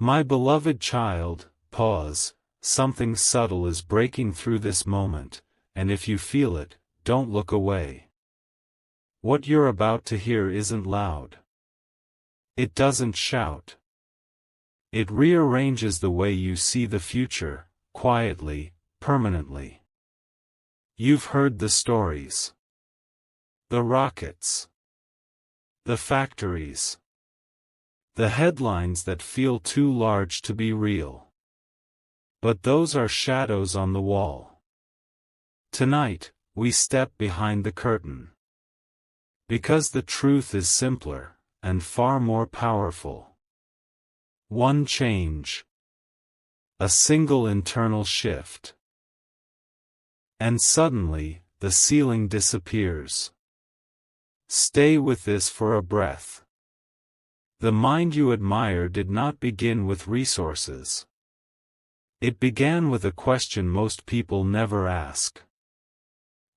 My beloved child, pause, something subtle is breaking through this moment, and if you feel it, don't look away. What you're about to hear isn't loud. It doesn't shout. It rearranges the way you see the future, quietly, permanently. You've heard the stories. The rockets. The factories. The headlines that feel too large to be real. But those are shadows on the wall. Tonight, we step behind the curtain. Because the truth is simpler, and far more powerful. One change. A single internal shift. And suddenly, the ceiling disappears. Stay with this for a breath. The mind you admire did not begin with resources. It began with a question most people never ask.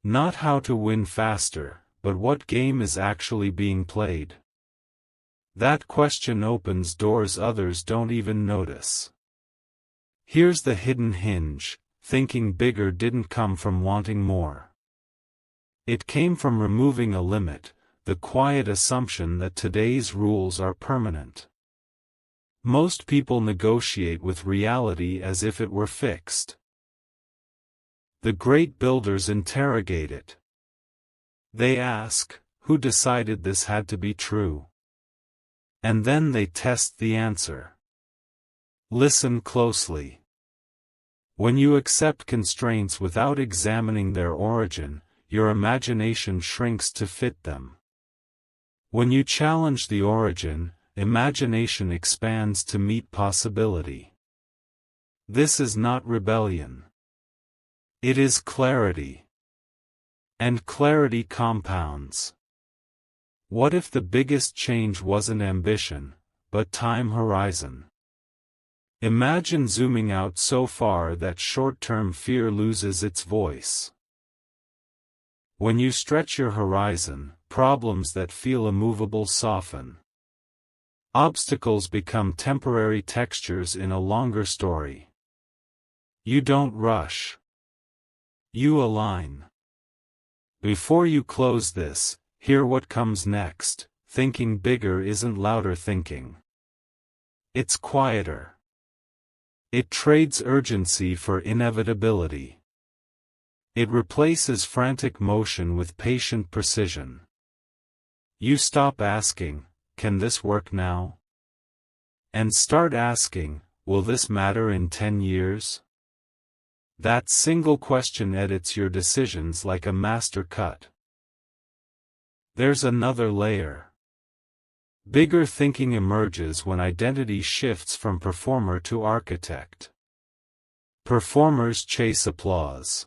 Not how to win faster, but what game is actually being played. That question opens doors others don't even notice. Here's the hidden hinge: thinking bigger didn't come from wanting more. It came from removing a limit, the quiet assumption that today's rules are permanent. Most people negotiate with reality as if it were fixed. The great builders interrogate it. They ask, who decided this had to be true? And then they test the answer. Listen closely. When you accept constraints without examining their origin, your imagination shrinks to fit them. When you challenge the origin, imagination expands to meet possibility. This is not rebellion. It is clarity. And clarity compounds. What if the biggest change wasn't ambition, but time horizon? Imagine zooming out so far that short-term fear loses its voice. When you stretch your horizon, problems that feel immovable soften. Obstacles become temporary textures in a longer story. You don't rush. You align. Before you close this, hear what comes next. Thinking bigger isn't louder thinking. It's quieter. It trades urgency for inevitability. It replaces frantic motion with patient precision. You stop asking, can this work now? And start asking, will this matter in 10 years? That single question edits your decisions like a master cut. There's another layer. Bigger thinking emerges when identity shifts from performer to architect. Performers chase applause.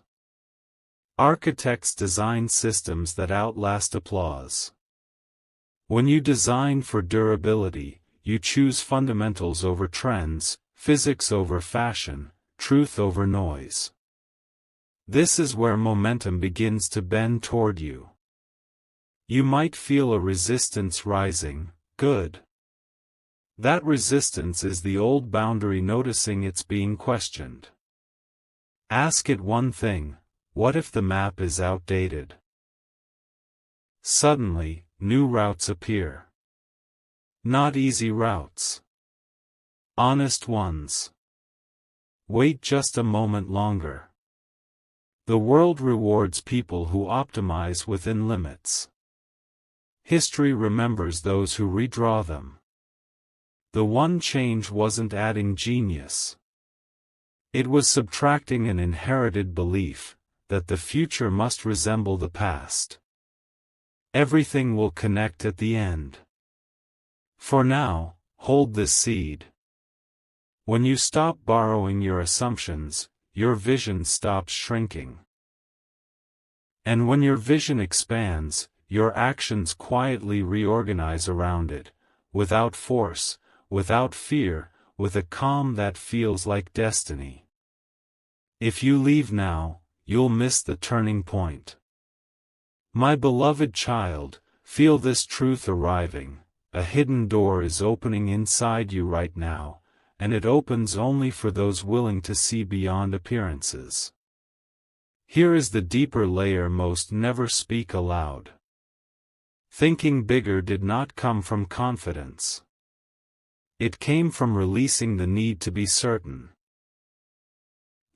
Architects design systems that outlast applause. When you design for durability, you choose fundamentals over trends, physics over fashion, truth over noise. This is where momentum begins to bend toward you. You might feel a resistance rising. Good. That resistance is the old boundary noticing it's being questioned. Ask it one thing: what if the map is outdated? Suddenly, new routes appear. Not easy routes. Honest ones. Wait just a moment longer. The world rewards people who optimize within limits. History remembers those who redraw them. The one change wasn't adding genius. It was subtracting an inherited belief that the future must resemble the past. Everything will connect at the end. For now, hold this seed. When you stop borrowing your assumptions, your vision stops shrinking. And when your vision expands, your actions quietly reorganize around it, without force, without fear, with a calm that feels like destiny. If you leave now, you'll miss the turning point. My beloved child, feel this truth arriving. A hidden door is opening inside you right now, and it opens only for those willing to see beyond appearances. Here is the deeper layer most never speak aloud. Thinking bigger did not come from confidence. It came from releasing the need to be certain.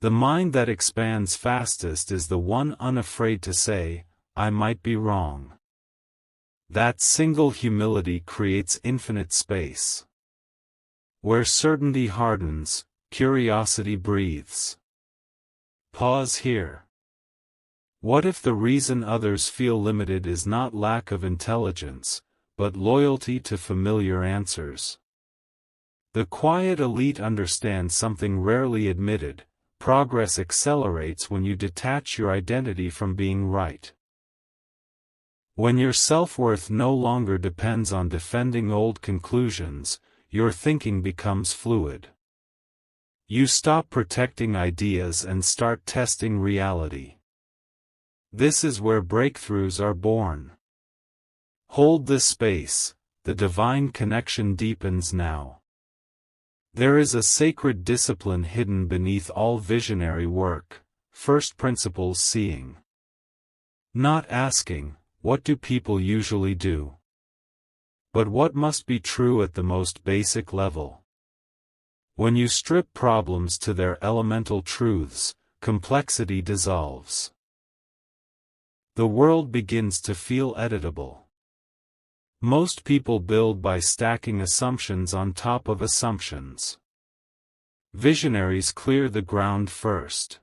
The mind that expands fastest is the one unafraid to say, "I might be wrong." That single humility creates infinite space. Where certainty hardens, curiosity breathes. Pause here. What if the reason others feel limited is not lack of intelligence, but loyalty to familiar answers? The quiet elite understand something rarely admitted: progress accelerates when you detach your identity from being right. When your self-worth no longer depends on defending old conclusions, your thinking becomes fluid. You stop protecting ideas and start testing reality. This is where breakthroughs are born. Hold this space, the divine connection deepens now. There is a sacred discipline hidden beneath all visionary work: first principles seeing. Not asking, "What do people usually do?" but what must be true at the most basic level. When you strip problems to their elemental truths, complexity dissolves. The world begins to feel editable. Most people build by stacking assumptions on top of assumptions. Visionaries clear the ground first.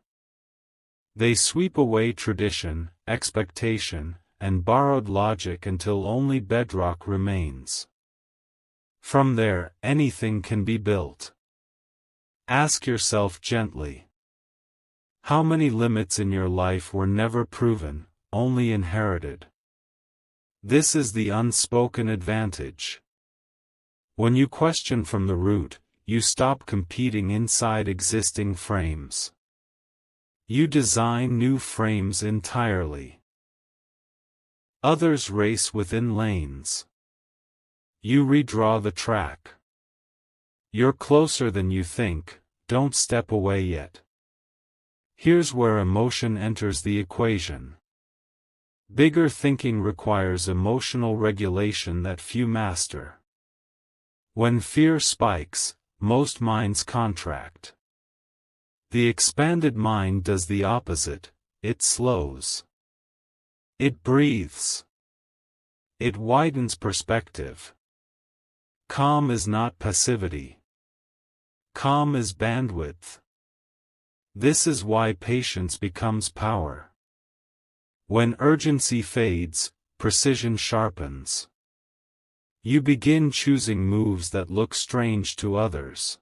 They sweep away tradition, expectation, and borrowed logic until only bedrock remains. From there, anything can be built. Ask yourself gently: how many limits in your life were never proven, only inherited? This is the unspoken advantage. When you question from the root, you stop competing inside existing frames. You design new frames entirely. Others race within lanes. You redraw the track. You're closer than you think, don't step away yet. Here's where emotion enters the equation. Bigger thinking requires emotional regulation that few master. When fear spikes, most minds contract. The expanded mind does the opposite: it slows. It breathes. It widens perspective. Calm is not passivity. Calm is bandwidth. This is why patience becomes power. When urgency fades, precision sharpens. You begin choosing moves that look strange to others.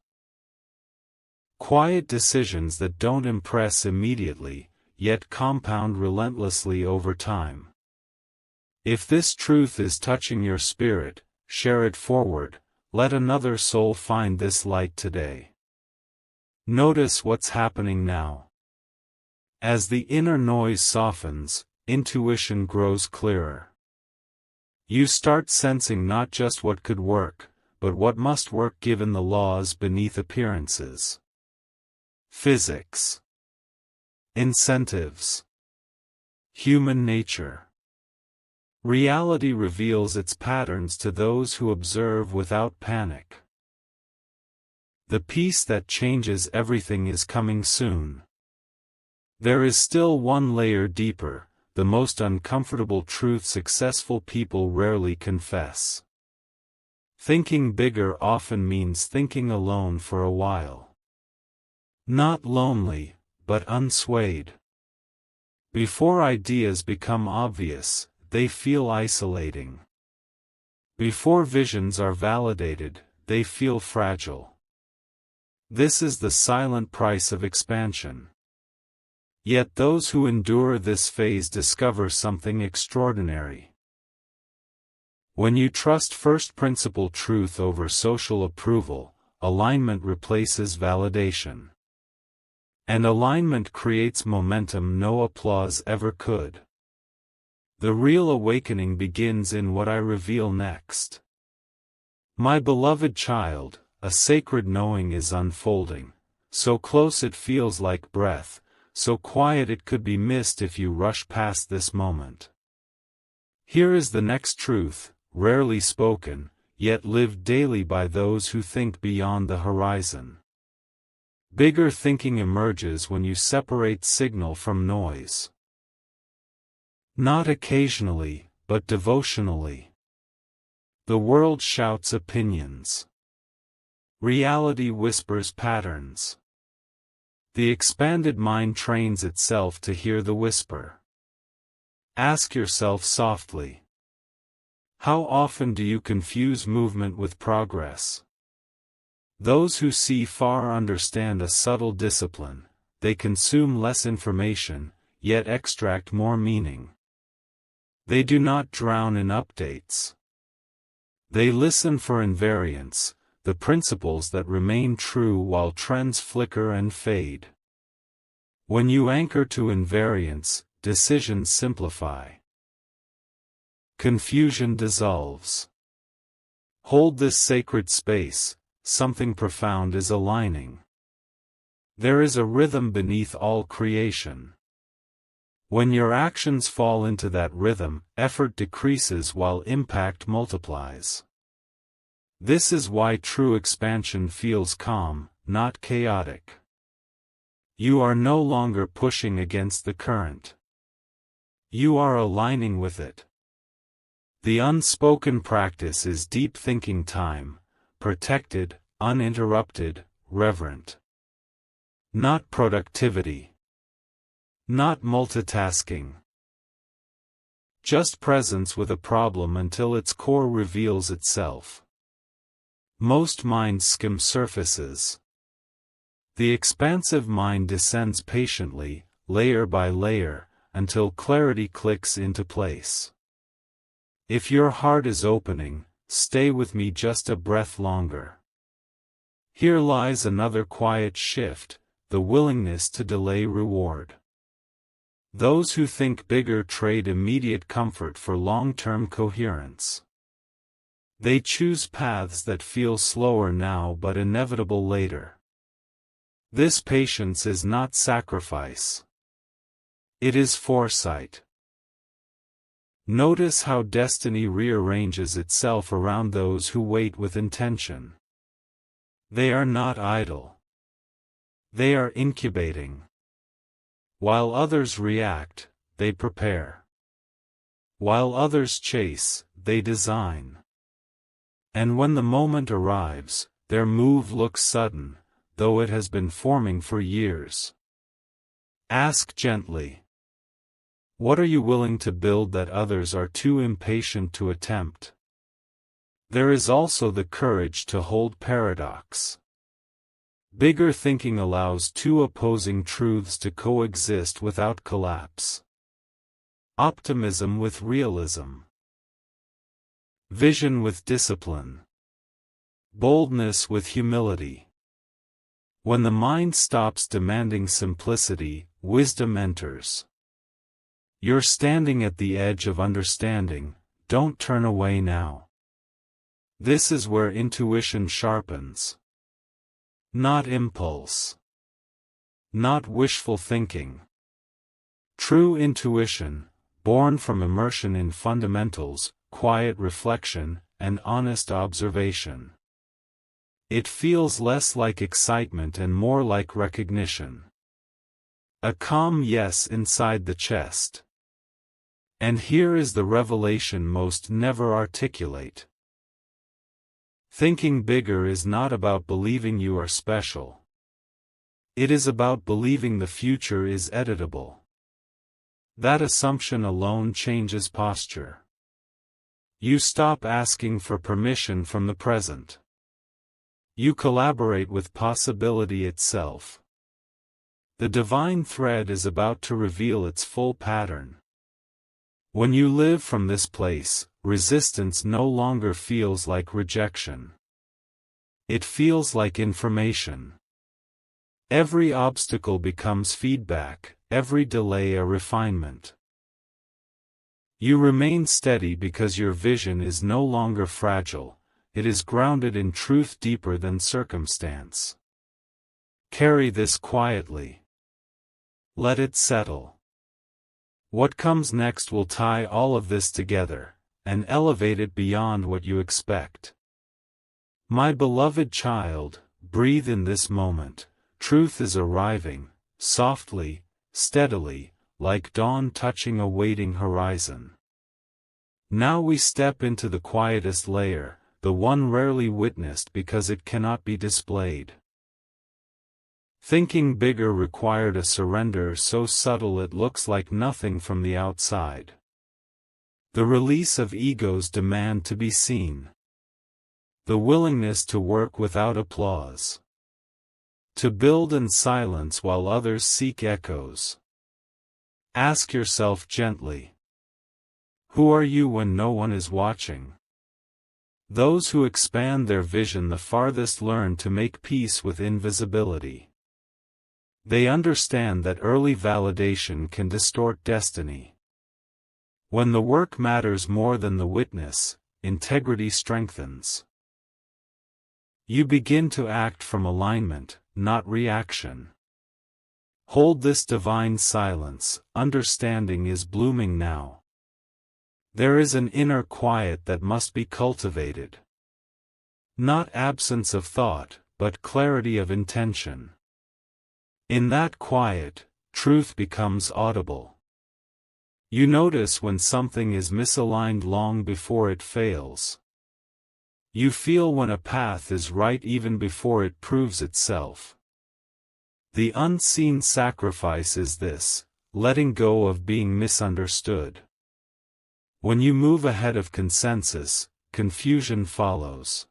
Quiet decisions that don't impress immediately, yet compound relentlessly over time. If this truth is touching your spirit, share it forward. Let another soul find this light today. Notice what's happening now. As the inner noise softens, intuition grows clearer. You start sensing not just what could work, but what must work given the laws beneath appearances. Physics. Incentives. Human nature. Reality reveals its patterns to those who observe without panic. The peace that changes everything is coming soon. There is still one layer deeper, the most uncomfortable truth successful people rarely confess. Thinking bigger often means thinking alone for a while. Not lonely, but unswayed. Before ideas become obvious, they feel isolating. Before visions are validated, they feel fragile. This is the silent price of expansion. Yet those who endure this phase discover something extraordinary. When you trust first principle truth over social approval, alignment replaces validation. And alignment creates momentum no applause ever could. The real awakening begins in what I reveal next. My beloved child, a sacred knowing is unfolding, so close it feels like breath, so quiet it could be missed if you rush past this moment. Here is the next truth, rarely spoken, yet lived daily by those who think beyond the horizon. Bigger thinking emerges when you separate signal from noise. Not occasionally, but devotionally. The world shouts opinions. Reality whispers patterns. The expanded mind trains itself to hear the whisper. Ask yourself softly. How often do you confuse movement with progress? Those who see far understand a subtle discipline. They consume less information, yet extract more meaning. They do not drown in updates. They listen for invariance, the principles that remain true while trends flicker and fade. When you anchor to invariance, decisions simplify. Confusion dissolves. Hold this sacred space, something profound is aligning. There is a rhythm beneath all creation. When your actions fall into that rhythm, effort decreases while impact multiplies. This is why true expansion feels calm, not chaotic. You are no longer pushing against the current. You are aligning with it. The unspoken practice is deep thinking time, protected, uninterrupted, reverent. Not productivity. Not multitasking. Just presence with a problem until its core reveals itself. Most minds skim surfaces. The expansive mind descends patiently, layer by layer, until clarity clicks into place. If your heart is opening, stay with me just a breath longer. Here lies another quiet shift, the willingness to delay reward. Those who think bigger trade immediate comfort for long-term coherence. They choose paths that feel slower now but inevitable later. This patience is not sacrifice. It is foresight. Notice how destiny rearranges itself around those who wait with intention. They are not idle. They are incubating. While others react, they prepare. While others chase, they design. And when the moment arrives, their move looks sudden, though it has been forming for years. Ask gently. What are you willing to build that others are too impatient to attempt? There is also the courage to hold paradox. Bigger thinking allows two opposing truths to coexist without collapse. Optimism with realism. Vision with discipline. Boldness with humility. When the mind stops demanding simplicity, wisdom enters. You're standing at the edge of understanding, don't turn away now. This is where intuition sharpens. Not impulse. Not wishful thinking. True intuition, born from immersion in fundamentals, quiet reflection, and honest observation. It feels less like excitement and more like recognition. A calm yes inside the chest. And here is the revelation most never articulate. Thinking bigger is not about believing you are special. It is about believing the future is editable. That assumption alone changes posture. You stop asking for permission from the present. You collaborate with possibility itself. The divine thread is about to reveal its full pattern. When you live from this place, resistance no longer feels like rejection. It feels like information. Every obstacle becomes feedback, every delay a refinement. You remain steady because your vision is no longer fragile, it is grounded in truth deeper than circumstance. Carry this quietly. Let it settle. What comes next will tie all of this together, and elevate it beyond what you expect. My beloved child, breathe in this moment. Truth is arriving, softly, steadily, like dawn touching a waiting horizon. Now we step into the quietest layer, the one rarely witnessed because it cannot be displayed. Thinking bigger required a surrender so subtle it looks like nothing from the outside. The release of ego's demand to be seen. The willingness to work without applause. To build in silence while others seek echoes. Ask yourself gently. Who are you when no one is watching? Those who expand their vision the farthest learn to make peace with invisibility. They understand that early validation can distort destiny. When the work matters more than the witness, integrity strengthens. You begin to act from alignment, not reaction. Hold this divine silence, understanding is blooming now. There is an inner quiet that must be cultivated. Not absence of thought, but clarity of intention. In that quiet, truth becomes audible. You notice when something is misaligned long before it fails. You feel when a path is right even before it proves itself. The unseen sacrifice is this, letting go of being misunderstood. When you move ahead of consensus, confusion follows.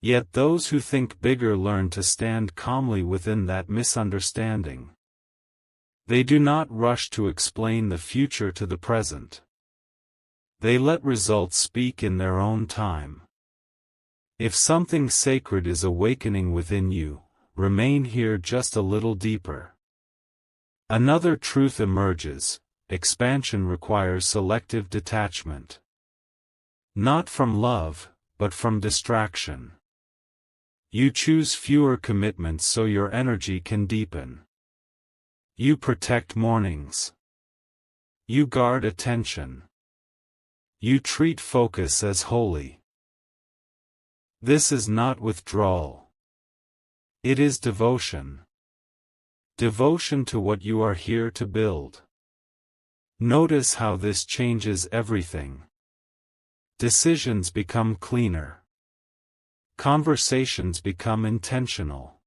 Yet those who think bigger learn to stand calmly within that misunderstanding. They do not rush to explain the future to the present. They let results speak in their own time. If something sacred is awakening within you, remain here just a little deeper. Another truth emerges: expansion requires selective detachment. Not from love, but from distraction. You choose fewer commitments so your energy can deepen. You protect mornings. You guard attention. You treat focus as holy. This is not withdrawal. It is devotion. Devotion to what you are here to build. Notice how this changes everything. Decisions become cleaner. Conversations become intentional.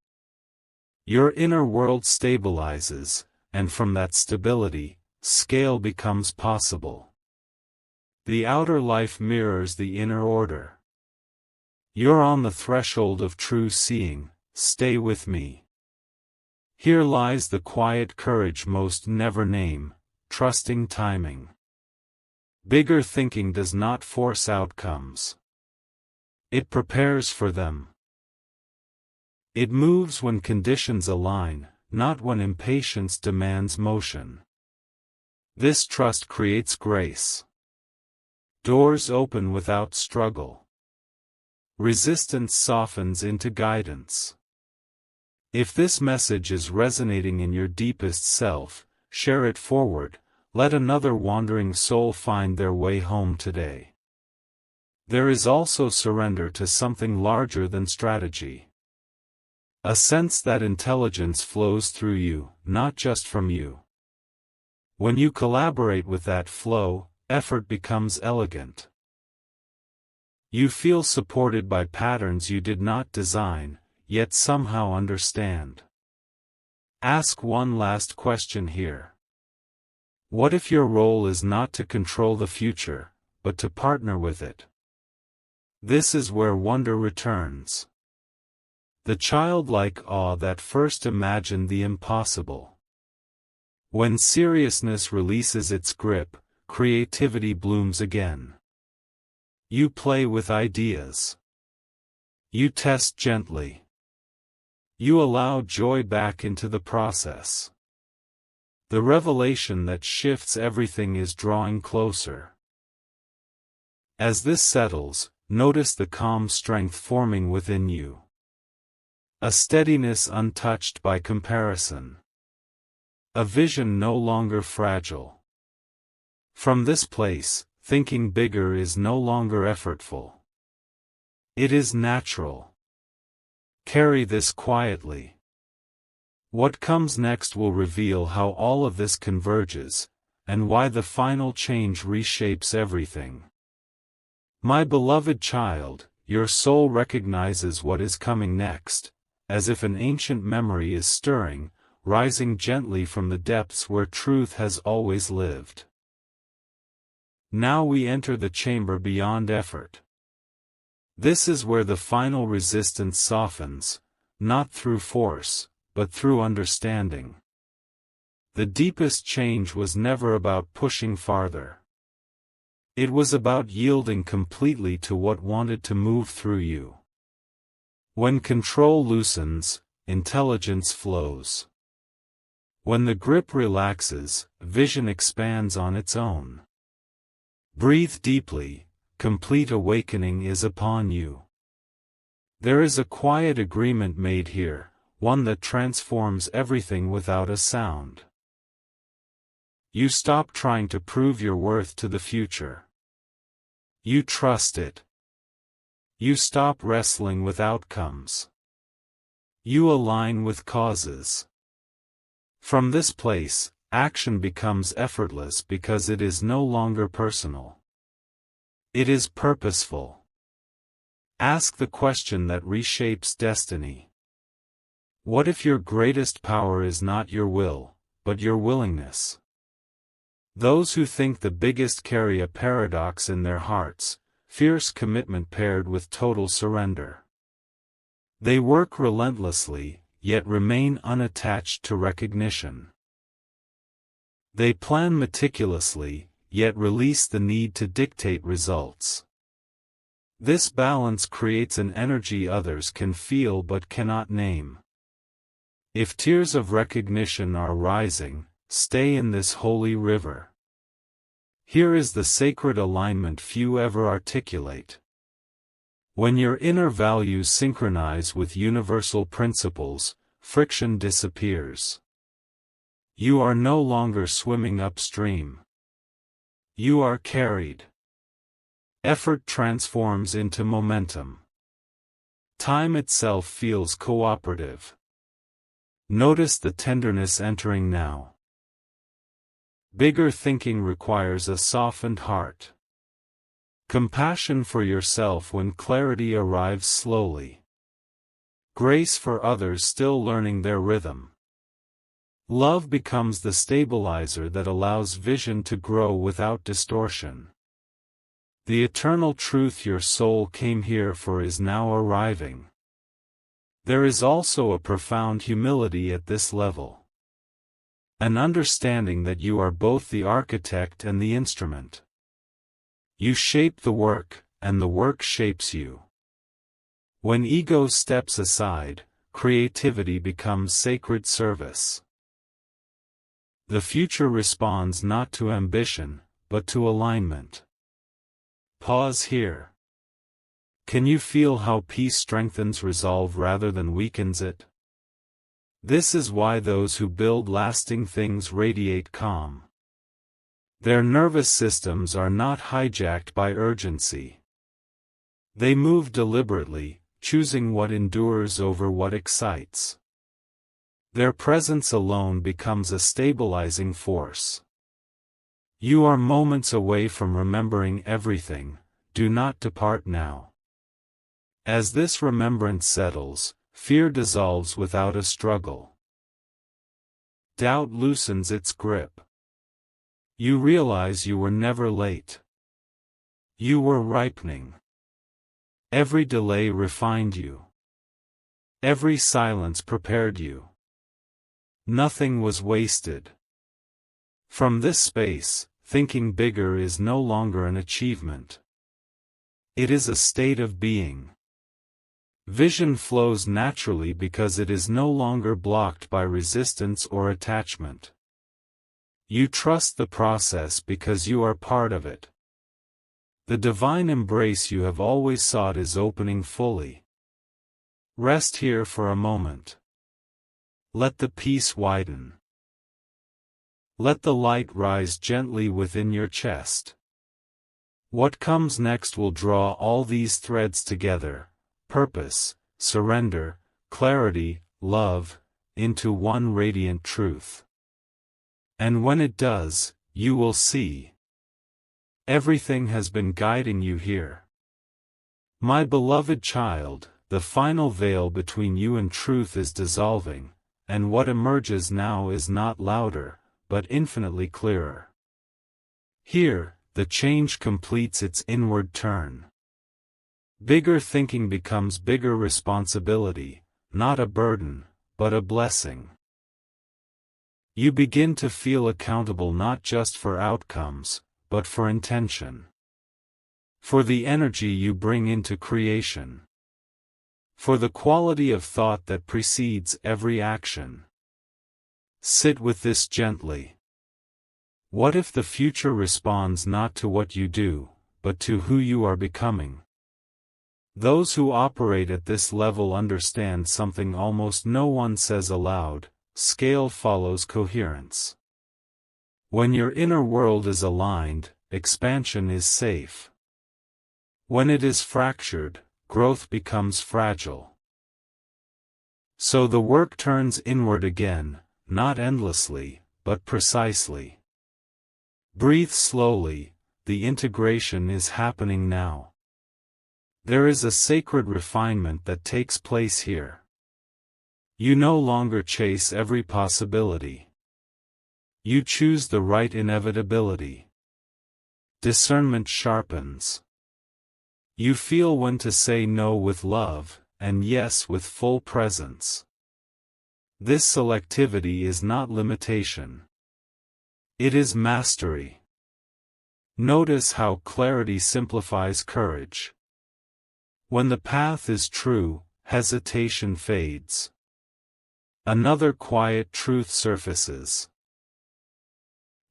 Your inner world stabilizes, and from that stability, scale becomes possible. The outer life mirrors the inner order. You're on the threshold of true seeing. Stay with me. Here lies the quiet courage most never name, trusting timing. Bigger thinking does not force outcomes. It prepares for them. It moves when conditions align, not when impatience demands motion. This trust creates grace. Doors open without struggle. Resistance softens into guidance. If this message is resonating in your deepest self, share it forward. Let another wandering soul find their way home today. There is also surrender to something larger than strategy. A sense that intelligence flows through you, not just from you. When you collaborate with that flow, effort becomes elegant. You feel supported by patterns you did not design, yet somehow understand. Ask one last question here. What if your role is not to control the future, but to partner with it? This is where wonder returns. The childlike awe that first imagined the impossible. When seriousness releases its grip, creativity blooms again. You play with ideas. You test gently. You allow joy back into the process. The revelation that shifts everything is drawing closer. As this settles, notice the calm strength forming within you. A steadiness untouched by comparison. A vision no longer fragile. From this place, thinking bigger is no longer effortful. It is natural. Carry this quietly. What comes next will reveal how all of this converges, and why the final change reshapes everything. My beloved child, your soul recognizes what is coming next, as if an ancient memory is stirring, rising gently from the depths where truth has always lived. Now we enter the chamber beyond effort. This is where the final resistance softens, not through force, but through understanding. The deepest change was never about pushing farther. It was about yielding completely to what wanted to move through you. When control loosens, intelligence flows. When the grip relaxes, vision expands on its own. Breathe deeply, complete awakening is upon you. There is a quiet agreement made here, one that transforms everything without a sound. You stop trying to prove your worth to the future. You trust it. You stop wrestling with outcomes. You align with causes. From this place, action becomes effortless because it is no longer personal. It is purposeful. Ask the question that reshapes destiny. What if your greatest power is not your will, but your willingness? Those who think the biggest carry a paradox in their hearts, fierce commitment paired with total surrender. They work relentlessly, yet remain unattached to recognition. They plan meticulously, yet release the need to dictate results. This balance creates an energy others can feel but cannot name. If tears of recognition are rising, stay in this holy river. Here is the sacred alignment few ever articulate. When your inner values synchronize with universal principles, friction disappears. You are no longer swimming upstream. You are carried. Effort transforms into momentum. Time itself feels cooperative. Notice the tenderness entering now. Bigger thinking requires a softened heart. Compassion for yourself when clarity arrives slowly. Grace for others still learning their rhythm. Love becomes the stabilizer that allows vision to grow without distortion. The eternal truth your soul came here for is now arriving. There is also a profound humility at this level. An understanding that you are both the architect and the instrument. You shape the work, and the work shapes you. When ego steps aside, creativity becomes sacred service. The future responds not to ambition, but to alignment. Pause here. Can you feel how peace strengthens resolve rather than weakens it? This is why those who build lasting things radiate calm. Their nervous systems are not hijacked by urgency. They move deliberately, choosing what endures over what excites. Their presence alone becomes a stabilizing force. You are moments away from remembering everything. Do not depart now. As this remembrance settles, fear dissolves without a struggle. Doubt loosens its grip. You realize you were never late. You were ripening. Every delay refined you. Every silence prepared you. Nothing was wasted. From this space, thinking bigger is no longer an achievement. It is a state of being. Vision flows naturally because it is no longer blocked by resistance or attachment. You trust the process because you are part of it. The divine embrace you have always sought is opening fully. Rest here for a moment. Let the peace widen. Let the light rise gently within your chest. What comes next will draw all these threads together: purpose, surrender, clarity, love, into one radiant truth. And when it does, you will see. Everything has been guiding you here. My beloved child, the final veil between you and truth is dissolving, and what emerges now is not louder, but infinitely clearer. Here, the change completes its inward turn. Bigger thinking becomes bigger responsibility, not a burden, but a blessing. You begin to feel accountable not just for outcomes, but for intention. For the energy you bring into creation. For the quality of thought that precedes every action. Sit with this gently. What if the future responds not to what you do, but to who you are becoming? Those who operate at this level understand something almost no one says aloud: scale follows coherence. When your inner world is aligned, expansion is safe. When it is fractured, growth becomes fragile. So the work turns inward again, not endlessly, but precisely. Breathe slowly, the integration is happening now. There is a sacred refinement that takes place here. You no longer chase every possibility. You choose the right inevitability. Discernment sharpens. You feel when to say no with love, and yes with full presence. This selectivity is not limitation. It is mastery. Notice how clarity simplifies courage. When the path is true, hesitation fades. Another quiet truth surfaces.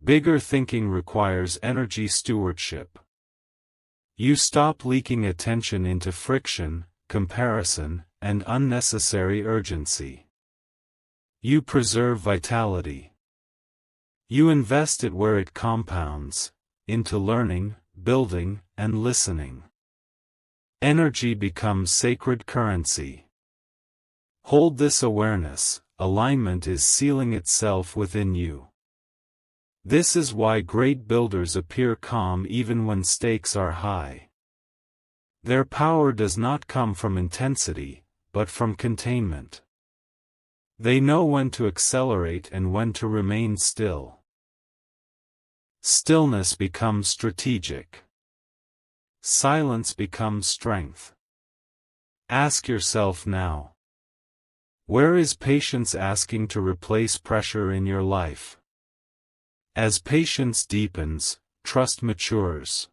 Bigger thinking requires energy stewardship. You stop leaking attention into friction, comparison, and unnecessary urgency. You preserve vitality. You invest it where it compounds, into learning, building, and listening. Energy becomes sacred currency. Hold this awareness: alignment is sealing itself within you. This is why great builders appear calm even when stakes are high. Their power does not come from intensity, but from containment. They know when to accelerate and when to remain still. Stillness becomes strategic. Silence becomes strength. Ask yourself now: where is patience asking to replace pressure in your life? As patience deepens, trust matures.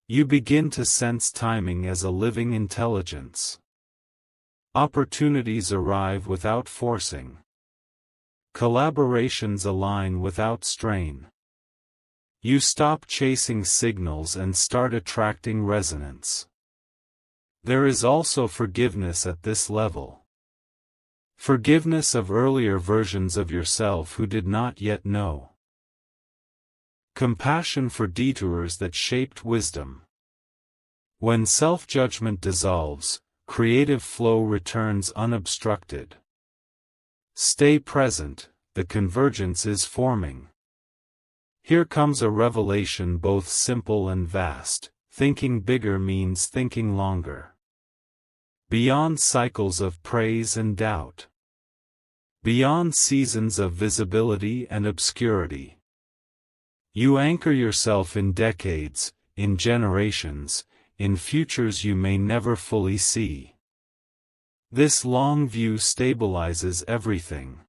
You begin to sense timing as a living intelligence. Opportunities arrive without forcing. Collaborations align without strain. You stop chasing signals and start attracting resonance. There is also forgiveness at this level. Forgiveness of earlier versions of yourself who did not yet know. Compassion for detours that shaped wisdom. When self-judgment dissolves, creative flow returns unobstructed. Stay present, the convergence is forming. Here comes a revelation both simple and vast: thinking bigger means thinking longer. Beyond cycles of praise and doubt. Beyond seasons of visibility and obscurity. You anchor yourself in decades, in generations, in futures you may never fully see. This long view stabilizes everything.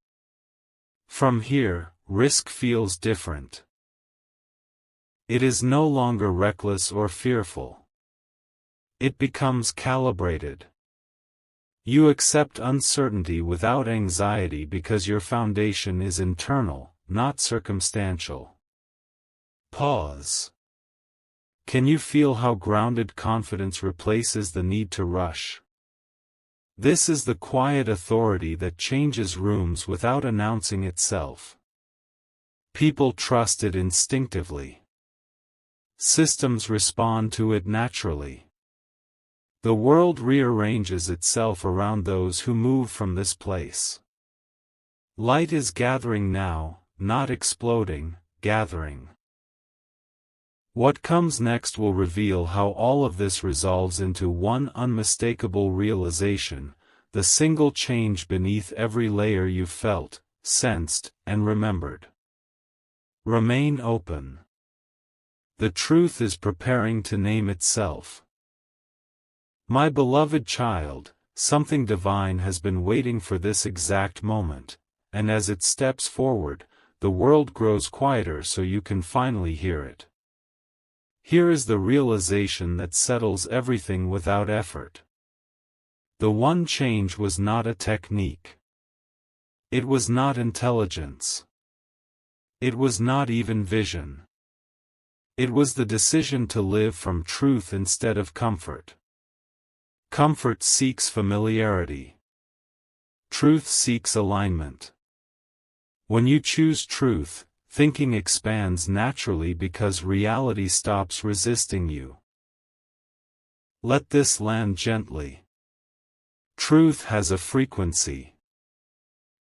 From here, risk feels different. It is no longer reckless or fearful. It becomes calibrated. You accept uncertainty without anxiety because your foundation is internal, not circumstantial. Pause. Can you feel how grounded confidence replaces the need to rush? This is the quiet authority that changes rooms without announcing itself. People trust it instinctively. Systems respond to it naturally. The world rearranges itself around those who move from this place. Light is gathering now, not exploding, gathering. What comes next will reveal how all of this resolves into one unmistakable realization, the single change beneath every layer you've felt, sensed, and remembered. Remain open. The truth is preparing to name itself. My beloved child, something divine has been waiting for this exact moment, and as it steps forward, the world grows quieter so you can finally hear it. Here is the realization that settles everything without effort. The one change was not a technique. It was not intelligence. It was not even vision. It was the decision to live from truth instead of comfort. Comfort seeks familiarity. Truth seeks alignment. When you choose truth, thinking expands naturally because reality stops resisting you. Let this land gently. Truth has a frequency.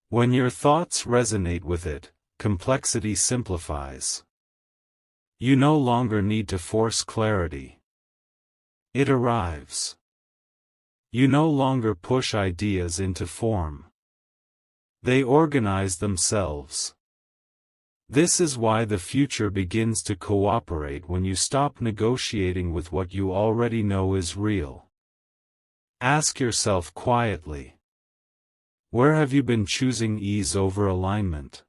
When your thoughts resonate with it, complexity simplifies. You no longer need to force clarity. It arrives. You no longer push ideas into form. They organize themselves. This is why the future begins to cooperate when you stop negotiating with what you already know is real. Ask yourself quietly. Where have you been choosing ease over alignment?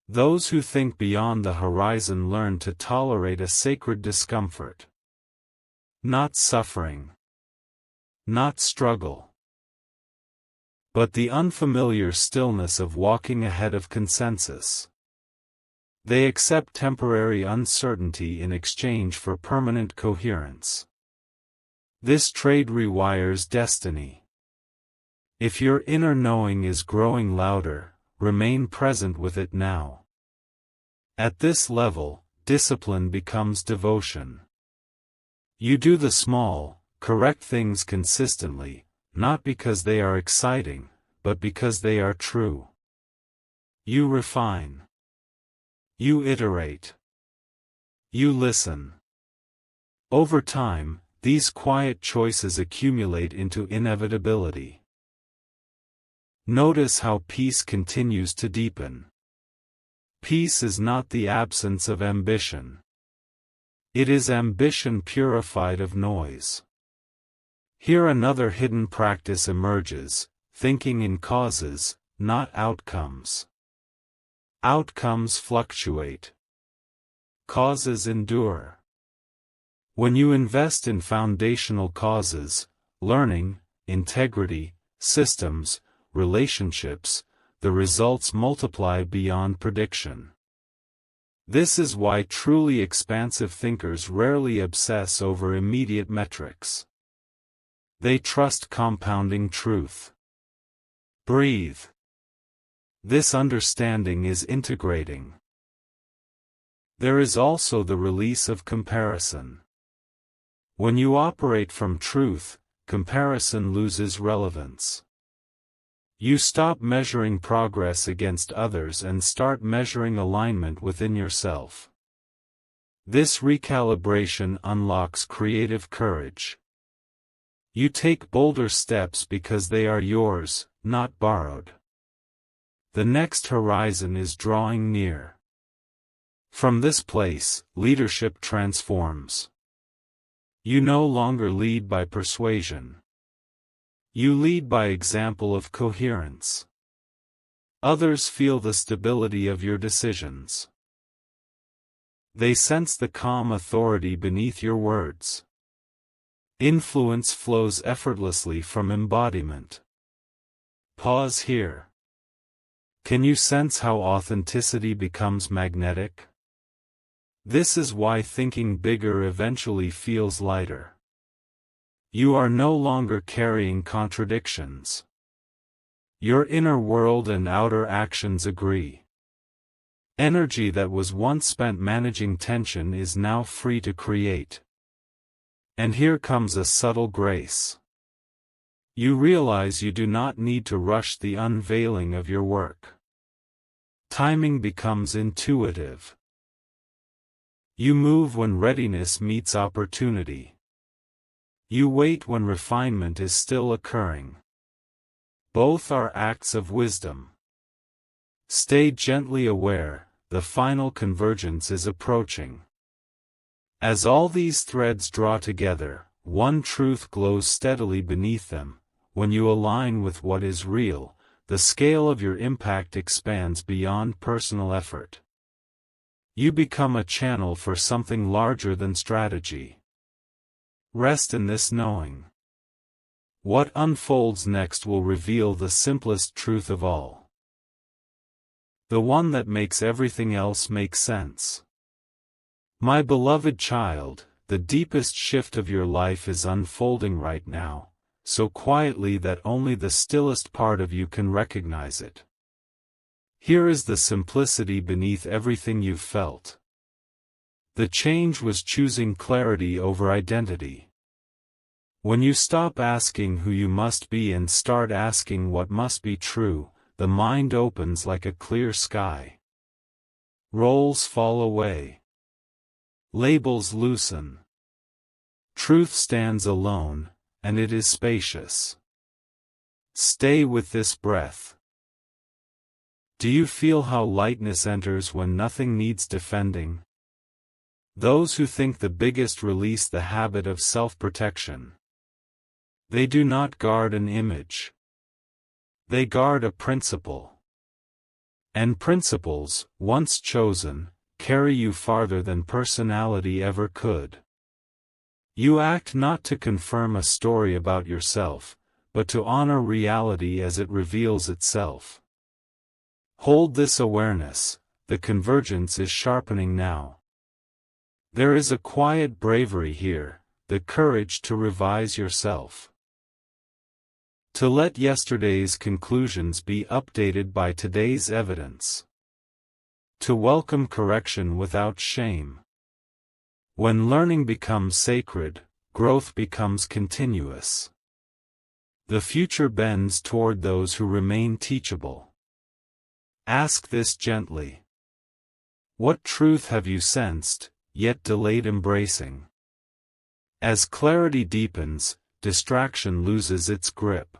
Those who think beyond the horizon learn to tolerate a sacred discomfort. Not suffering. Not struggle. But the unfamiliar stillness of walking ahead of consensus. They accept temporary uncertainty in exchange for permanent coherence. This trade rewires destiny. If your inner knowing is growing louder, remain present with it now. At this level, discipline becomes devotion. You do the small, correct things consistently, not because they are exciting, but because they are true. You refine. You iterate. You listen. Over time, these quiet choices accumulate into inevitability. Notice how peace continues to deepen. Peace is not the absence of ambition. It is ambition purified of noise. Here another hidden practice emerges, thinking in causes, not outcomes. Outcomes fluctuate. Causes endure. When you invest in foundational causes, learning, integrity, systems, relationships, the results multiply beyond prediction. This is why truly expansive thinkers rarely obsess over immediate metrics. They trust compounding truth. Breathe. This understanding is integrating. There is also the release of comparison. When you operate from truth, comparison loses relevance. You stop measuring progress against others and start measuring alignment within yourself. This recalibration unlocks creative courage. You take bolder steps because they are yours, not borrowed. The next horizon is drawing near. From this place, leadership transforms. You no longer lead by persuasion. You lead by example of coherence. Others feel the stability of your decisions. They sense the calm authority beneath your words. Influence flows effortlessly from embodiment. Pause here. Can you sense how authenticity becomes magnetic? This is why thinking bigger eventually feels lighter. You are no longer carrying contradictions. Your inner world and outer actions agree. Energy that was once spent managing tension is now free to create. And here comes a subtle grace. You realize you do not need to rush the unveiling of your work. Timing becomes intuitive. You move when readiness meets opportunity. You wait when refinement is still occurring. Both are acts of wisdom. Stay gently aware, the final convergence is approaching. As all these threads draw together, one truth glows steadily beneath them. When you align with what is real, the scale of your impact expands beyond personal effort. You become a channel for something larger than strategy. Rest in this knowing. What unfolds next will reveal the simplest truth of all. The one that makes everything else make sense. My beloved child, the deepest shift of your life is unfolding right now, so quietly that only the stillest part of you can recognize it. Here is the simplicity beneath everything you've felt. The change was choosing clarity over identity. When you stop asking who you must be and start asking what must be true, the mind opens like a clear sky. Roles fall away. Labels loosen. Truth stands alone, and it is spacious. Stay with this breath. Do you feel how lightness enters when nothing needs defending? Those who think the biggest release the habit of self-protection. They do not guard an image. They guard a principle. And principles, once chosen, carry you farther than personality ever could. You act not to confirm a story about yourself, but to honor reality as it reveals itself. Hold this awareness, the convergence is sharpening now. There is a quiet bravery here, the courage to revise yourself. To let yesterday's conclusions be updated by today's evidence. To welcome correction without shame. When learning becomes sacred, growth becomes continuous. The future bends toward those who remain teachable. Ask this gently. What truth have you sensed, yet delayed embracing? As clarity deepens, distraction loses its grip.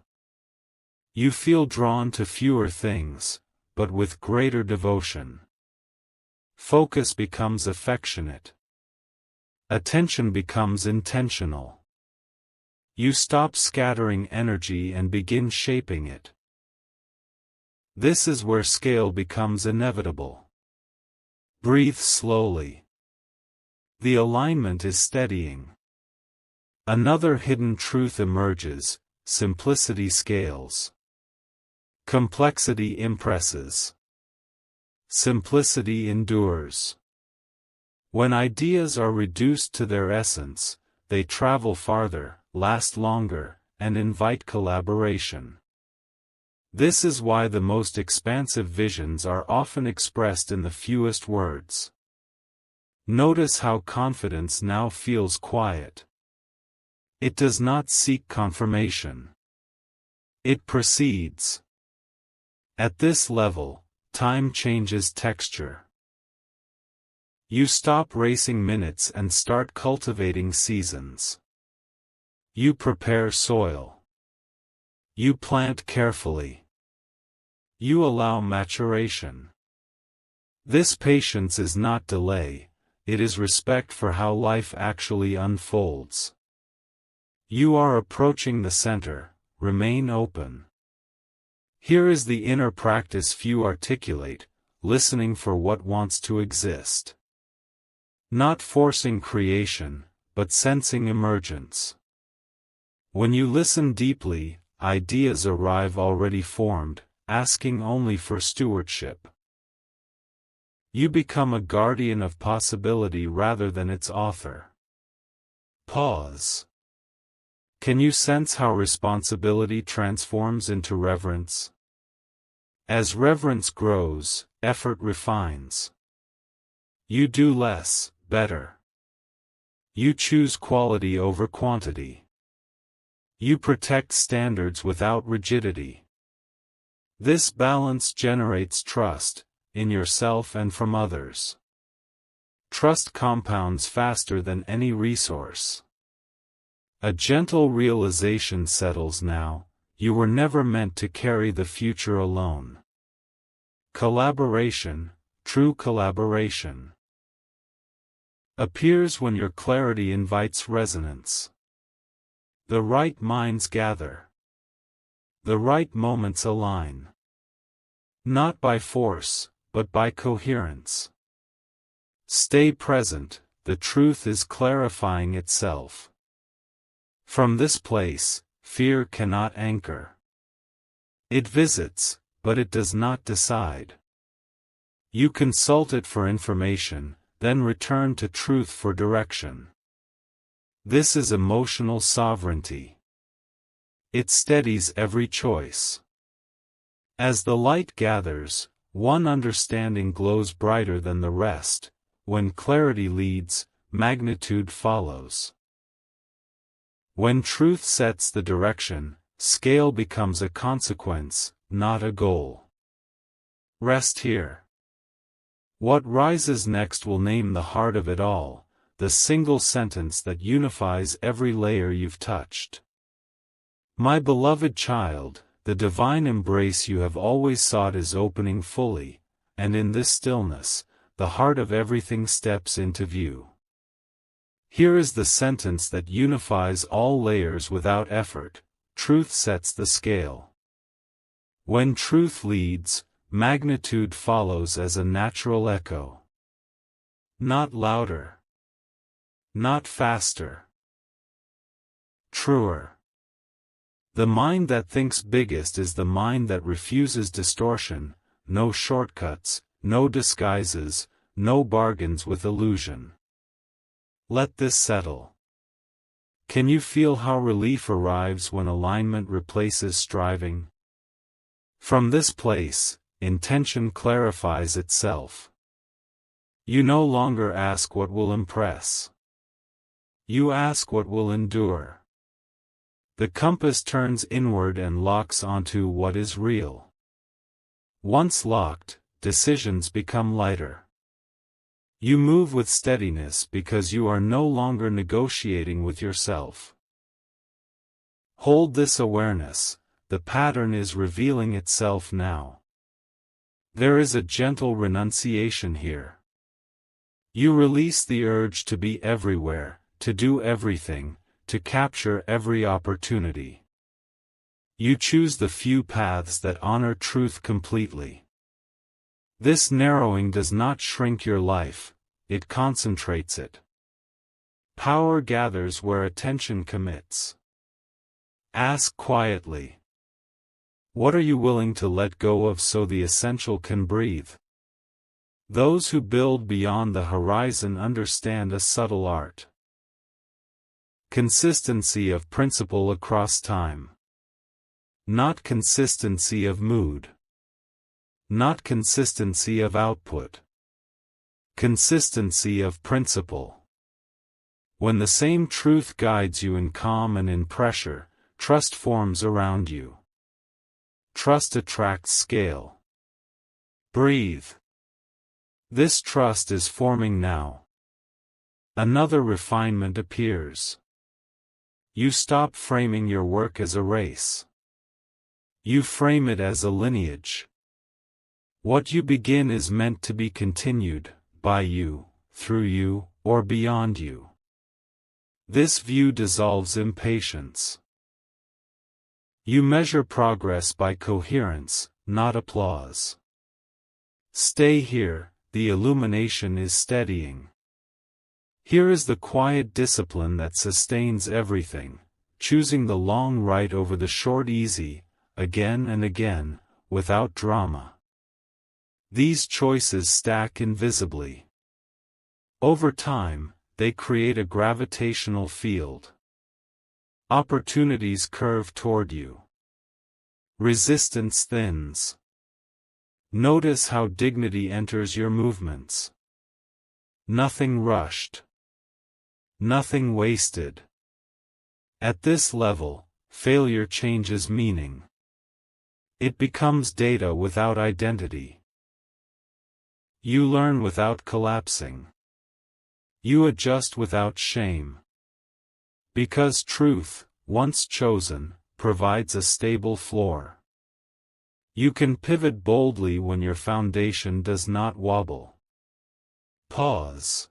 You feel drawn to fewer things, but with greater devotion. Focus becomes affectionate. Attention becomes intentional. You stop scattering energy and begin shaping it. This is where scale becomes inevitable. Breathe slowly. The alignment is steadying. Another hidden truth emerges: simplicity scales. Complexity impresses. Simplicity endures. When ideas are reduced to their essence, they travel farther, last longer, and invite collaboration. This is why the most expansive visions are often expressed in the fewest words. Notice how confidence now feels quiet. It does not seek confirmation. It proceeds. At this level, time changes texture. You stop racing minutes and start cultivating seasons. You prepare soil. You plant carefully. You allow maturation. This patience is not delay, it is respect for how life actually unfolds. You are approaching the center, remain open. Here is the inner practice few articulate: listening for what wants to exist. Not forcing creation, but sensing emergence. When you listen deeply, ideas arrive already formed, asking only for stewardship. You become a guardian of possibility rather than its author. Pause. Can you sense how responsibility transforms into reverence? As reverence grows, effort refines. You do less, better. You choose quality over quantity. You protect standards without rigidity. This balance generates trust, in yourself and from others. Trust compounds faster than any resource. A gentle realization settles now: you were never meant to carry the future alone. Collaboration, true collaboration, appears when your clarity invites resonance. The right minds gather. The right moments align. Not by force, but by coherence. Stay present, the truth is clarifying itself. From this place, fear cannot anchor. It visits, but it does not decide. You consult it for information, then return to truth for direction. This is emotional sovereignty. It steadies every choice. As the light gathers, one understanding glows brighter than the rest. When clarity leads, magnitude follows. When truth sets the direction, scale becomes a consequence, not a goal. Rest here. What rises next will name the heart of it all, the single sentence that unifies every layer you've touched. My beloved child, the divine embrace you have always sought is opening fully, and in this stillness, the heart of everything steps into view. Here is the sentence that unifies all layers without effort: truth sets the scale. When truth leads, magnitude follows as a natural echo. Not louder. Not faster. Truer. The mind that thinks biggest is the mind that refuses distortion, no shortcuts, no disguises, no bargains with illusion. Let this settle. Can you feel how relief arrives when alignment replaces striving? From this place, intention clarifies itself. You no longer ask what will impress. You ask what will endure. The compass turns inward and locks onto what is real. Once locked, decisions become lighter. You move with steadiness because you are no longer negotiating with yourself. Hold this awareness: the pattern is revealing itself now. There is a gentle renunciation here. You release the urge to be everywhere, to do everything, to capture every opportunity. You choose the few paths that honor truth completely. This narrowing does not shrink your life, it concentrates it. Power gathers where attention commits. Ask quietly: what are you willing to let go of so the essential can breathe? Those who build beyond the horizon understand a subtle art. Consistency of principle across time. Not consistency of mood. Not consistency of output. Consistency of principle. When the same truth guides you in calm and in pressure, trust forms around you. Trust attracts scale. Breathe. This trust is forming now. Another refinement appears. You stop framing your work as a race. You frame it as a lineage. What you begin is meant to be continued, by you, through you, or beyond you. This view dissolves impatience. You measure progress by coherence, not applause. Stay here, the illumination is steadying. Here is the quiet discipline that sustains everything, choosing the long right over the short easy, again and again, without drama. These choices stack invisibly. Over time, they create a gravitational field. Opportunities curve toward you. Resistance thins. Notice how dignity enters your movements. Nothing rushed. Nothing wasted. At this level, failure changes meaning. It becomes data without identity. You learn without collapsing. You adjust without shame. Because truth, once chosen, provides a stable floor. You can pivot boldly when your foundation does not wobble. Pause.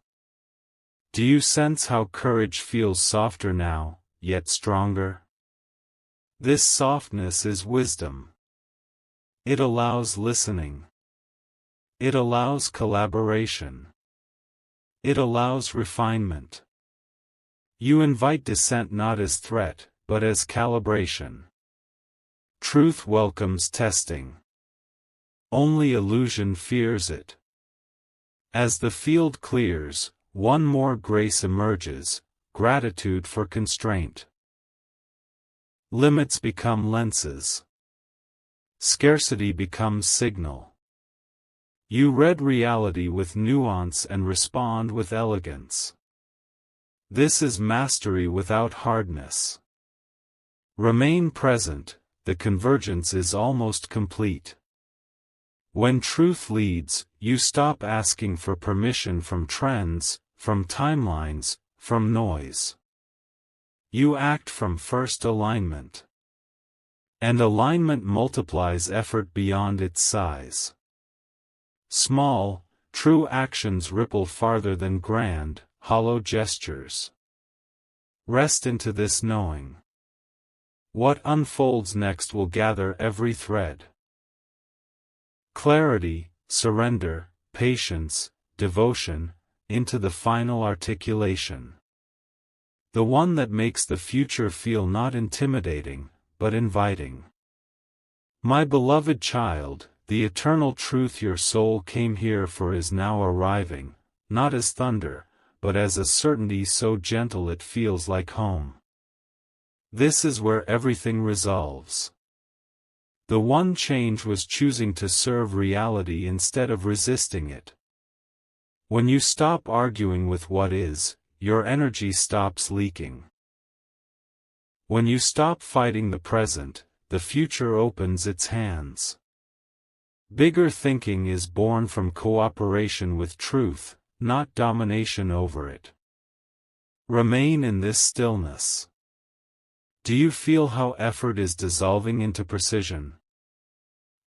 Do you sense how courage feels softer now, yet stronger? This softness is wisdom. It allows listening. It allows collaboration. It allows refinement. You invite dissent not as threat, but as calibration. Truth welcomes testing. Only illusion fears it. As the field clears, one more grace emerges, gratitude for constraint. Limits become lenses. Scarcity becomes signal. You read reality with nuance and respond with elegance. This is mastery without hardness. Remain present, the convergence is almost complete. When truth leads, you stop asking for permission from trends, from timelines, from noise. You act from first alignment. And alignment multiplies effort beyond its size. Small, true actions ripple farther than grand, hollow gestures. Rest into this knowing. What unfolds next will gather every thread. Clarity, surrender, patience, devotion, into the final articulation. The one that makes the future feel not intimidating, but inviting. My beloved child, the eternal truth your soul came here for is now arriving, not as thunder, but as a certainty so gentle it feels like home. This is where everything resolves. The one change was choosing to serve reality instead of resisting it. When you stop arguing with what is, your energy stops leaking. When you stop fighting the present, the future opens its hands. Bigger thinking is born from cooperation with truth, not domination over it. Remain in this stillness. Do you feel how effort is dissolving into precision?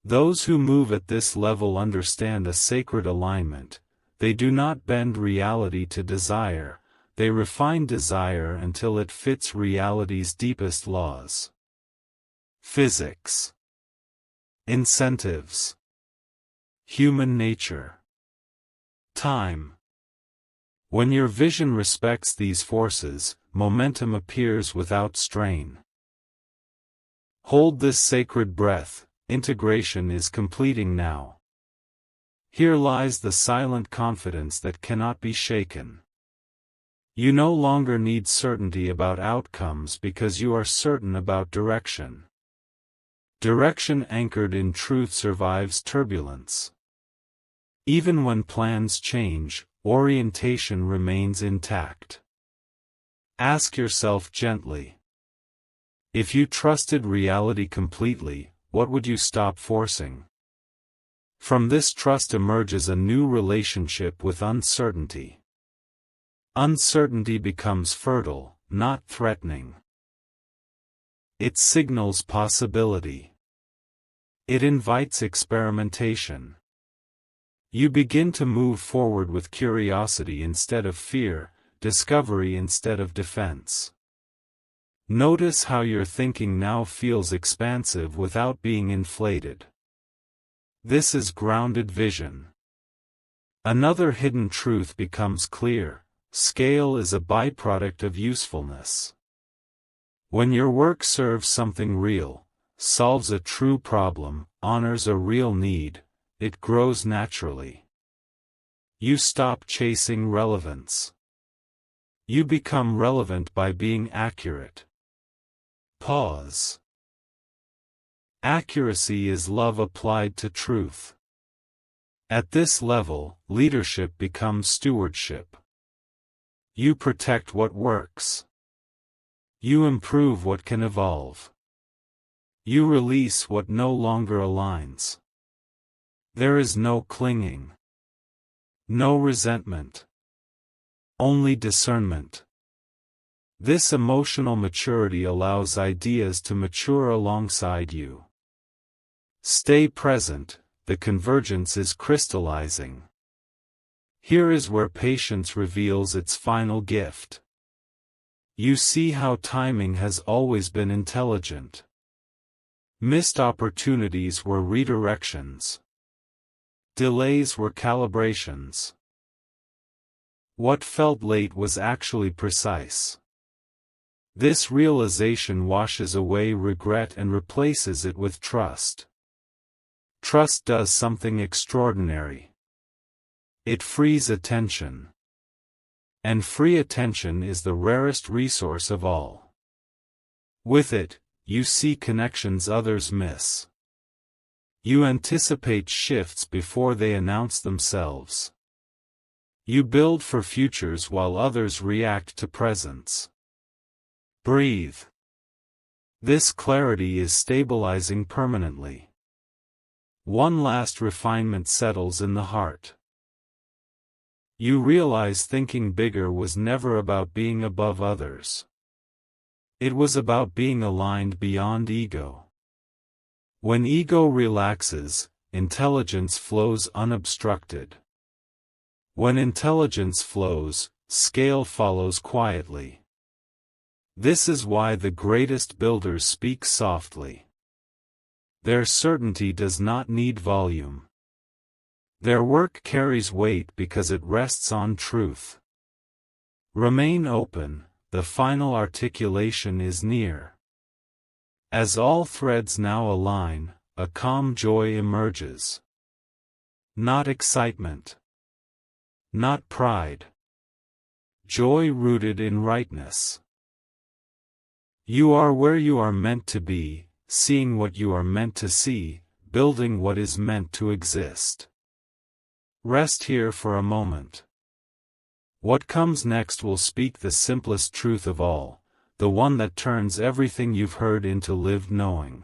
Those who move at this level understand a sacred alignment. They do not bend reality to desire, they refine desire until it fits reality's deepest laws. Physics. Incentives. Human nature. Time. When your vision respects these forces, momentum appears without strain. Hold this sacred breath, integration is completing now. Here lies the silent confidence that cannot be shaken. You no longer need certainty about outcomes because you are certain about direction. Direction anchored in truth survives turbulence. Even when plans change, orientation remains intact. Ask yourself gently. If you trusted reality completely, what would you stop forcing? From this trust emerges a new relationship with uncertainty. Uncertainty becomes fertile, not threatening. It signals possibility. It invites experimentation. You begin to move forward with curiosity instead of fear, discovery instead of defense. Notice how your thinking now feels expansive without being inflated. This is grounded vision. Another hidden truth becomes clear: scale is a byproduct of usefulness. When your work serves something real, solves a true problem, honors a real need, it grows naturally. You stop chasing relevance. You become relevant by being accurate. Pause. Accuracy is love applied to truth. At this level, leadership becomes stewardship. You protect what works. You improve what can evolve. You release what no longer aligns. There is no clinging. No resentment. Only discernment. This emotional maturity allows ideas to mature alongside you. Stay present, the convergence is crystallizing. Here is where patience reveals its final gift. You see how timing has always been intelligent. Missed opportunities were redirections. Delays were calibrations. What felt late was actually precise. This realization washes away regret and replaces it with trust. Trust does something extraordinary. It frees attention. And free attention is the rarest resource of all. With it, you see connections others miss. You anticipate shifts before they announce themselves. You build for futures while others react to presents. Breathe. This clarity is stabilizing permanently. One last refinement settles in the heart. You realize thinking bigger was never about being above others. It was about being aligned beyond ego. When ego relaxes, intelligence flows unobstructed. When intelligence flows, scale follows quietly. This is why the greatest builders speak softly. Their certainty does not need volume. Their work carries weight because it rests on truth. Remain open, the final articulation is near. As all threads now align, a calm joy emerges. Not excitement. Not pride. Joy rooted in rightness. You are where you are meant to be, seeing what you are meant to see, building what is meant to exist. Rest here for a moment. What comes next will speak the simplest truth of all, the one that turns everything you've heard into lived knowing.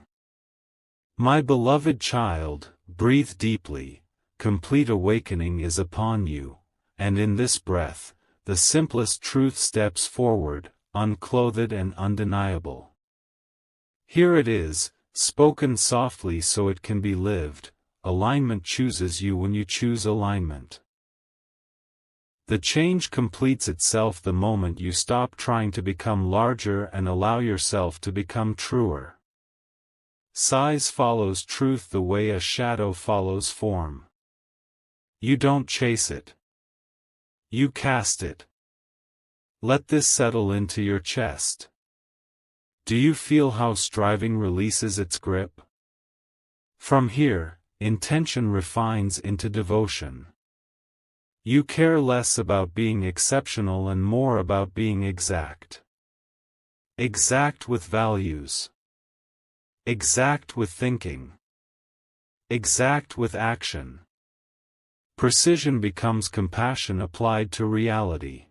My beloved child, breathe deeply, complete awakening is upon you, and in this breath, the simplest truth steps forward, unclothed and undeniable. Here it is, spoken softly so it can be lived. Alignment chooses you when you choose alignment. The change completes itself the moment you stop trying to become larger and allow yourself to become truer. Size follows truth the way a shadow follows form. You don't chase it. You cast it. Let this settle into your chest. Do you feel how striving releases its grip? From here, intention refines into devotion. You care less about being exceptional and more about being exact. Exact with values. Exact with thinking. Exact with action. Precision becomes compassion applied to reality.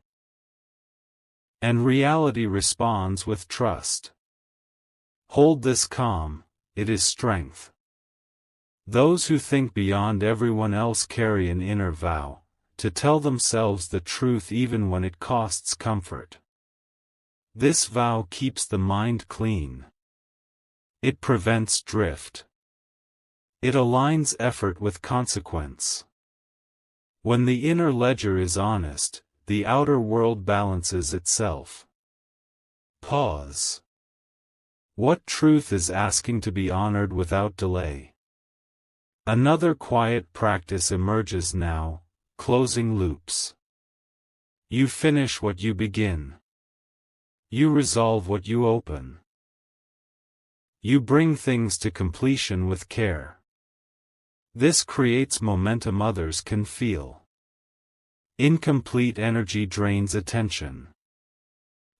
And reality responds with trust. Hold this calm, it is strength. Those who think beyond everyone else carry an inner vow, to tell themselves the truth even when it costs comfort. This vow keeps the mind clean. It prevents drift. It aligns effort with consequence. When the inner ledger is honest, the outer world balances itself. Pause. What truth is asking to be honored without delay? Another quiet practice emerges now, closing loops. You finish what you begin. You resolve what you open. You bring things to completion with care. This creates momentum others can feel. Incomplete energy drains attention.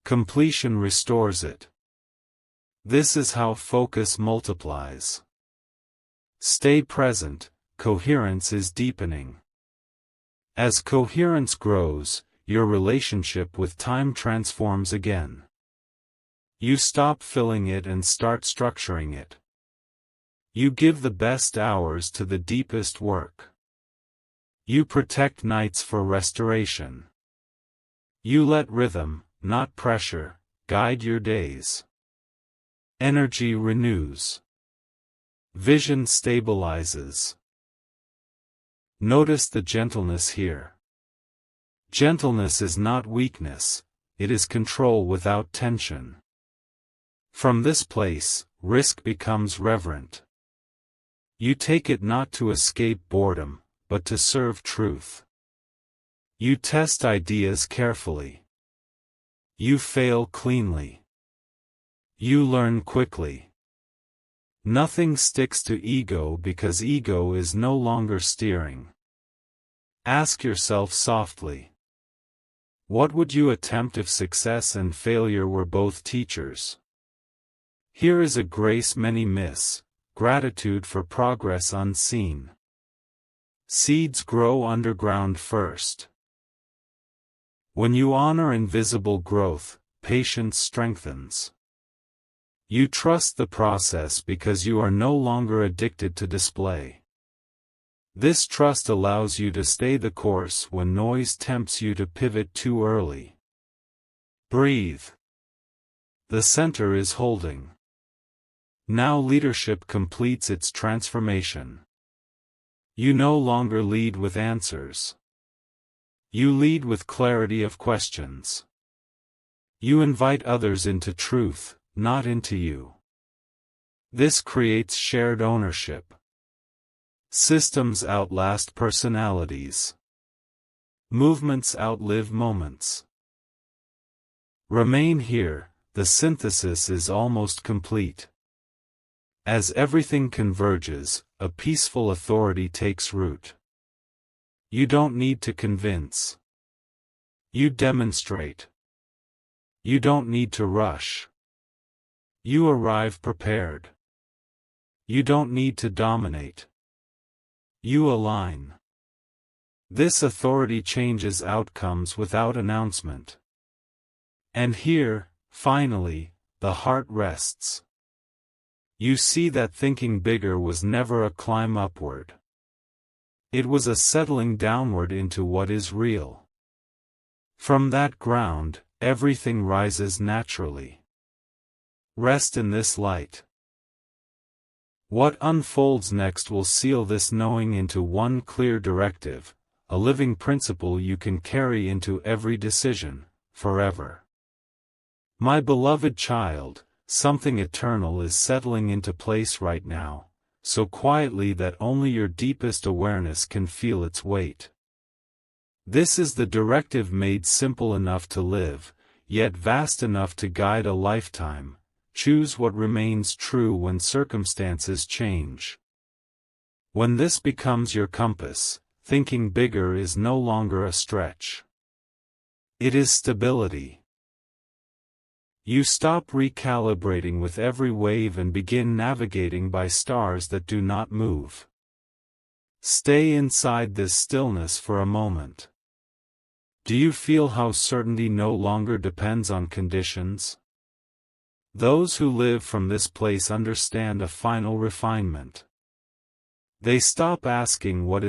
Completion restores it. This is how focus multiplies. Stay present, coherence is deepening. As coherence grows, your relationship with time transforms again. You stop filling it and start structuring it. You give the best hours to the deepest work. You protect nights for restoration. You let rhythm, not pressure, guide your days. Energy renews. Vision stabilizes. Notice the gentleness here. Gentleness is not weakness, it is control without tension. From this place, risk becomes reverent. You take it not to escape boredom, but to serve truth. You test ideas carefully. You fail cleanly. You learn quickly. Nothing sticks to ego because ego is no longer steering. Ask yourself softly. What would you attempt if success and failure were both teachers? Here is a grace many miss: gratitude for progress unseen. Seeds grow underground first. When you honor invisible growth, patience strengthens. You trust the process because you are no longer addicted to display. This trust allows you to stay the course when noise tempts you to pivot too early. Breathe. The center is holding. Now leadership completes its transformation. You no longer lead with answers. You lead with clarity of questions. You invite others into truth, not into you. This creates shared ownership. Systems outlast personalities. Movements outlive moments. Remain here, the synthesis is almost complete. As everything converges, a peaceful authority takes root. You don't need to convince. You demonstrate. You don't need to rush. You arrive prepared. You don't need to dominate. You align. This authority changes outcomes without announcement. And here, finally, the heart rests. You see that thinking bigger was never a climb upward. It was a settling downward into what is real. From that ground, everything rises naturally. Rest in this light. What unfolds next will seal this knowing into one clear directive, a living principle you can carry into every decision, forever. My beloved child, something eternal is settling into place right now, so quietly that only your deepest awareness can feel its weight. This is the directive made simple enough to live, yet vast enough to guide a lifetime. Choose what remains true when circumstances change. When this becomes your compass, thinking bigger is no longer a stretch. It is stability. You stop recalibrating with every wave and begin navigating by stars that do not move. Stay inside this stillness for a moment. Do you feel how certainty no longer depends on conditions? Those who live from this place understand a final refinement. They stop asking what